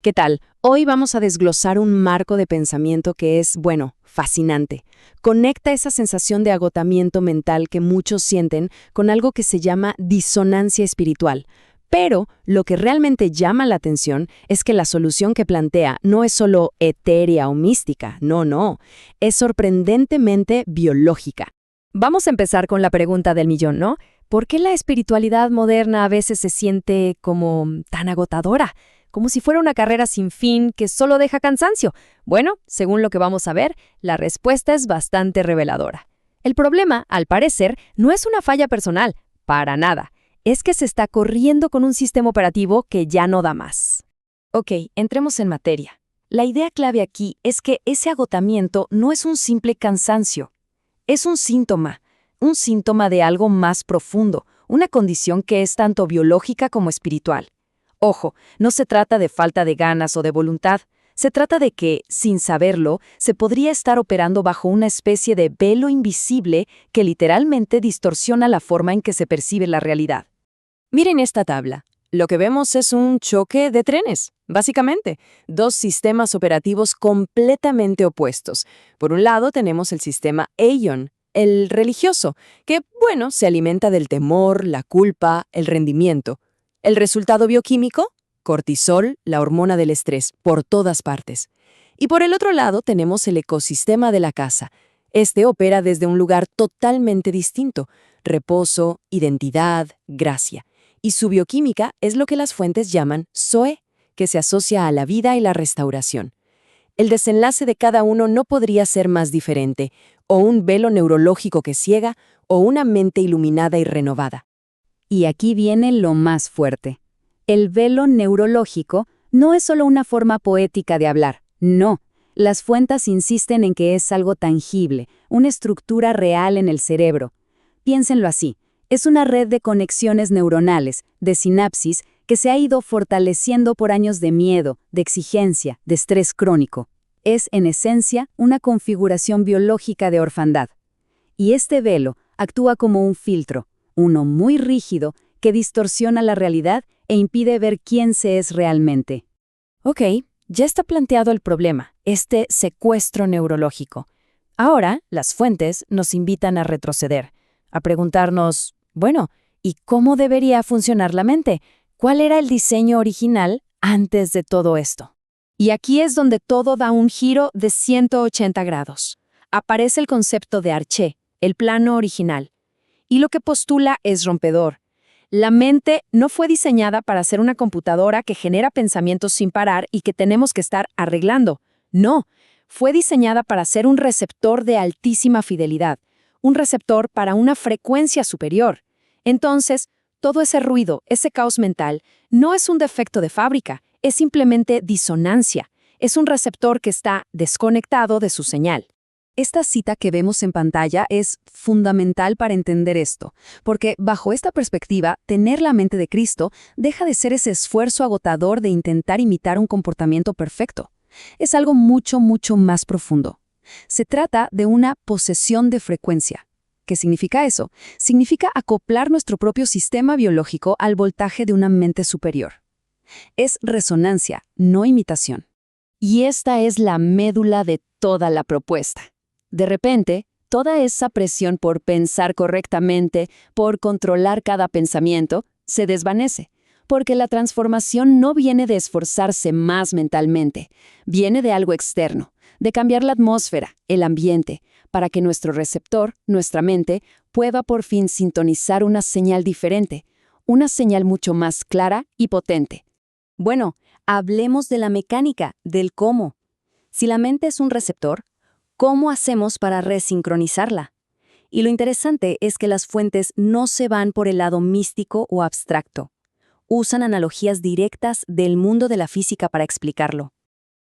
¿Qué tal? Hoy vamos a desglosar un marco de pensamiento que es, bueno, fascinante. Conecta esa sensación de agotamiento mental que muchos sienten con algo que se llama disonancia espiritual. Pero lo que realmente llama la atención es que la solución que plantea no es solo etérea o mística, no, es sorprendentemente biológica. Vamos a empezar con la pregunta del millón, ¿no? ¿Por qué la espiritualidad moderna a veces se siente como tan agotadora? Como si fuera una carrera sin fin que solo deja cansancio. Bueno, según lo que vamos a ver, la respuesta es bastante reveladora. El problema, al parecer, no es una falla personal, para nada. Es que se está corriendo con un sistema operativo que ya no da más. Ok, entremos en materia. La idea clave aquí es que ese agotamiento no es un simple cansancio. Es un síntoma de algo más profundo, una condición que es tanto biológica como espiritual. Ojo, no se trata de falta de ganas o de voluntad, se trata de que, sin saberlo, se podría estar operando bajo una especie de velo invisible que literalmente distorsiona la forma en que se percibe la realidad. Miren esta tabla. Lo que vemos es un choque de trenes, básicamente. Dos sistemas operativos completamente opuestos. Por un lado tenemos el sistema Aion, el religioso, que, bueno, se alimenta del temor, la culpa, el rendimiento. El resultado bioquímico, cortisol, la hormona del estrés, por todas partes. Y por el otro lado tenemos el ecosistema de la casa. Este opera desde un lugar totalmente distinto: reposo, identidad, gracia. Y su bioquímica es lo que las fuentes llaman Zoe, que se asocia a la vida y la restauración. El desenlace de cada uno no podría ser más diferente, o un velo neurológico que ciega, o una mente iluminada y renovada. Y aquí viene lo más fuerte. El velo neurológico no es solo una forma poética de hablar, no. Las fuentes insisten en que es algo tangible, una estructura real en el cerebro. Piénsenlo así, es una red de conexiones neuronales, de sinapsis, que se ha ido fortaleciendo por años de miedo, de exigencia, de estrés crónico. Es, en esencia, una configuración biológica de orfandad. Y este velo actúa como un filtro, uno muy rígido que distorsiona la realidad e impide ver quién se es realmente. Ok, ya está planteado el problema, este secuestro neurológico. Ahora, las fuentes nos invitan a retroceder, a preguntarnos, bueno, ¿y cómo debería funcionar la mente? ¿Cuál era el diseño original antes de todo esto? Y aquí es donde todo da un giro de 180 grados. Aparece el concepto de Arché, el plano original. Y lo que postula es rompedor. La mente no fue diseñada para ser una computadora que genera pensamientos sin parar y que tenemos que estar arreglando. No, fue diseñada para ser un receptor de altísima fidelidad, un receptor para una frecuencia superior. Entonces, todo ese ruido, ese caos mental, no es un defecto de fábrica, es simplemente disonancia. Es un receptor que está desconectado de su señal. Esta cita que vemos en pantalla es fundamental para entender esto, porque bajo esta perspectiva, tener la mente de Cristo deja de ser ese esfuerzo agotador de intentar imitar un comportamiento perfecto. Es algo mucho más profundo. Se trata de una posesión de frecuencia. ¿Qué significa eso? Significa acoplar nuestro propio sistema biológico al voltaje de una mente superior. Es resonancia, no imitación. Y esta es la médula de toda la propuesta. De repente, toda esa presión por pensar correctamente, por controlar cada pensamiento, se desvanece, porque la transformación no viene de esforzarse más mentalmente, viene de algo externo, de cambiar la atmósfera, el ambiente, para que nuestro receptor, nuestra mente, pueda por fin sintonizar una señal diferente, una señal mucho más clara y potente. Bueno, hablemos de la mecánica, del cómo. Si la mente es un receptor, ¿cómo hacemos para resincronizarla? Y lo interesante es que las fuentes no se van por el lado místico o abstracto. Usan analogías directas del mundo de la física para explicarlo.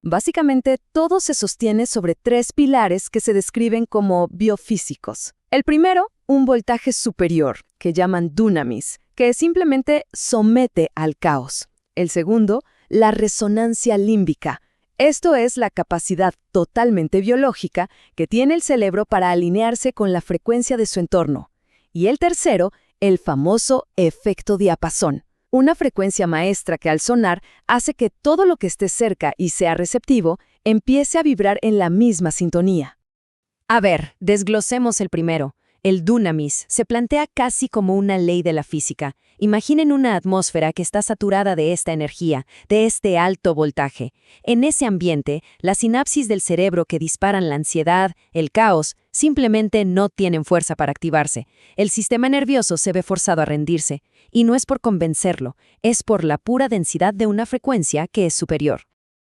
Básicamente, todo se sostiene sobre tres pilares que se describen como biofísicos. El primero, un voltaje superior, que llaman dunamis, que simplemente somete al caos. El segundo, la resonancia límbica. Esto es la capacidad totalmente biológica que tiene el cerebro para alinearse con la frecuencia de su entorno. Y el tercero, el famoso efecto diapasón, Una frecuencia maestra que al sonar hace que todo lo que esté cerca y sea receptivo empiece a vibrar en la misma sintonía. A ver, desglosemos el primero. El dunamis se plantea casi como una ley de la física. Imaginen una atmósfera que está saturada de esta energía, de este alto voltaje. En ese ambiente, las sinapsis del cerebro que disparan la ansiedad, el caos, simplemente no tienen fuerza para activarse. El sistema nervioso se ve forzado a rendirse. Y no es por convencerlo, es por la pura densidad de una frecuencia que es superior.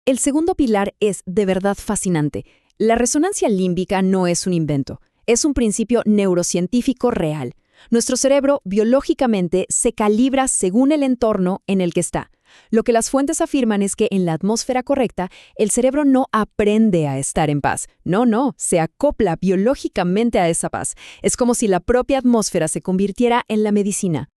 El segundo pilar es de verdad fascinante. La resonancia límbica no es un invento. Es un principio neurocientífico real. Nuestro cerebro, biológicamente, se calibra según el entorno en el que está. Lo que las fuentes afirman es que en la atmósfera correcta, el cerebro no aprende a estar en paz. No, se acopla biológicamente a esa paz. Es como si la propia atmósfera se convirtiera en la medicina.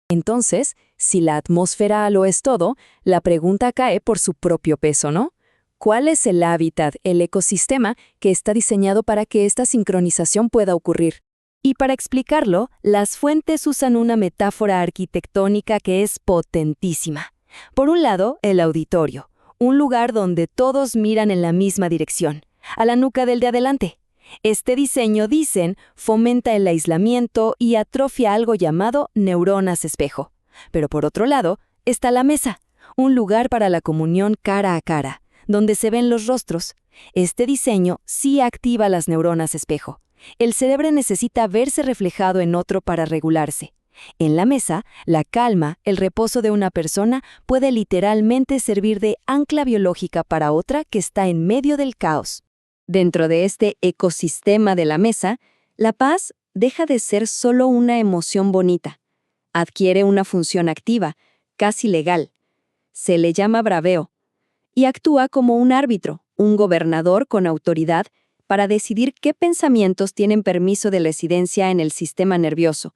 Entonces, si la atmósfera lo es todo, la pregunta cae por su propio peso, ¿no? ¿Cuál es el hábitat, el ecosistema que está diseñado para que esta sincronización pueda ocurrir? Y para explicarlo, las fuentes usan una metáfora arquitectónica que es potentísima. Por un lado, el auditorio, un lugar donde todos miran en la misma dirección, a la nuca del de adelante. Este diseño, dicen, fomenta el aislamiento y atrofia algo llamado neuronas espejo. Pero por otro lado, está la mesa, un lugar para la comunión cara a cara, donde se ven los rostros. Este diseño sí activa las neuronas espejo. El cerebro necesita verse reflejado en otro para regularse. En la mesa, la calma, el reposo de una persona puede literalmente servir de ancla biológica para otra que está en medio del caos. Dentro de este ecosistema de la mesa, la paz deja de ser solo una emoción bonita. Adquiere una función activa, casi legal. Se le llama braveo. Y actúa como un árbitro, un gobernador con autoridad para decidir qué pensamientos tienen permiso de residencia en el sistema nervioso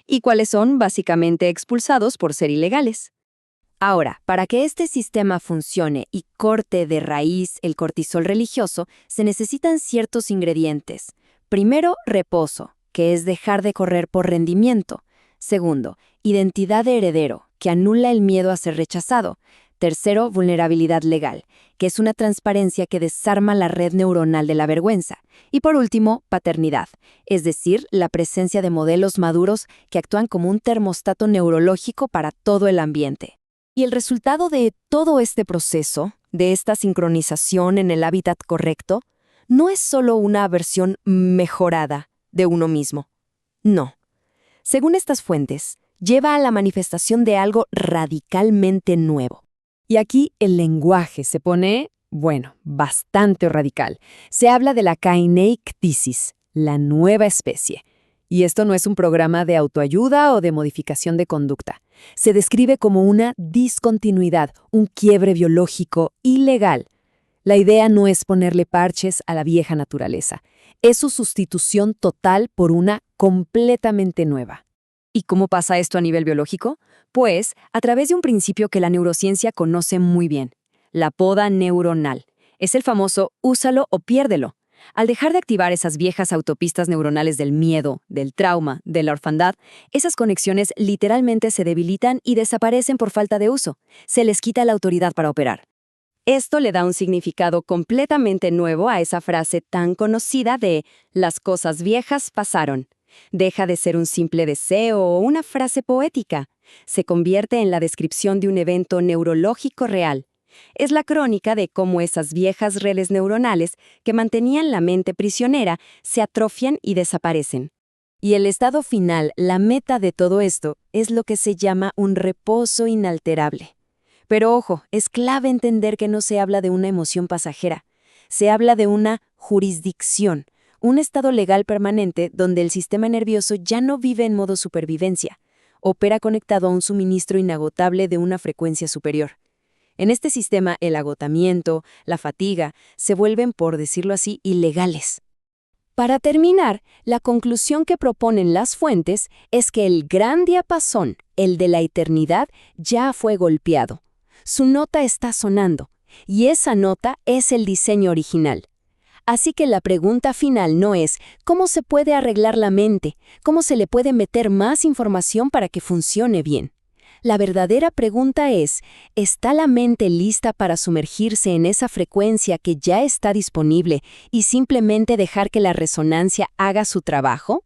y cuáles son básicamente expulsados por ser ilegales. Ahora, para que este sistema funcione y corte de raíz el cortisol religioso, se necesitan ciertos ingredientes. Primero, reposo, que es dejar de correr por rendimiento. Segundo, identidad de heredero, que anula el miedo a ser rechazado. Tercero, vulnerabilidad legal, que es una transparencia que desarma la red neuronal de la vergüenza. Y por último, paternidad, es decir, la presencia de modelos maduros que actúan como un termostato neurológico para todo el ambiente. Y el resultado de todo este proceso, de esta sincronización en el hábitat correcto, no es solo una versión mejorada de uno mismo. No. Según estas fuentes, lleva a la manifestación de algo radicalmente nuevo. Y aquí el lenguaje se pone, bastante radical. Se habla de la kaineictisis, la nueva especie. Y esto no es un programa de autoayuda o de modificación de conducta. Se describe como una discontinuidad, un quiebre biológico ilegal. La idea no es ponerle parches a la vieja naturaleza. Es su sustitución total por una completamente nueva. ¿Y cómo pasa esto a nivel biológico? Pues a través de un principio que la neurociencia conoce muy bien, la poda neuronal. Es el famoso úsalo o piérdelo. Al dejar de activar esas viejas autopistas neuronales del miedo, del trauma, de la orfandad, esas conexiones literalmente se debilitan y desaparecen por falta de uso. Se les quita la autoridad para operar. Esto le da un significado completamente nuevo a esa frase tan conocida de «las cosas viejas pasaron». Deja de ser un simple deseo o una frase poética. Se convierte en la descripción de un evento neurológico real. Es la crónica de cómo esas viejas redes neuronales que mantenían la mente prisionera se atrofian y desaparecen. Y el estado final, la meta de todo esto, es lo que se llama un reposo inalterable. Pero ojo, es clave entender que no se habla de una emoción pasajera. Se habla de una jurisdicción, un estado legal permanente donde el sistema nervioso ya no vive en modo supervivencia, opera conectado a un suministro inagotable de una frecuencia superior. En este sistema, el agotamiento, la fatiga, se vuelven, por decirlo así, ilegales. Para terminar, la conclusión que proponen las fuentes es que el gran diapasón, el de la eternidad, ya fue golpeado. Su nota está sonando, y esa nota es el diseño original. Así que la pregunta final no es ¿cómo se puede arreglar la mente? ¿Cómo se le puede meter más información para que funcione bien? La verdadera pregunta es, ¿está la mente lista para sumergirse en esa frecuencia que ya está disponible y simplemente dejar que la resonancia haga su trabajo?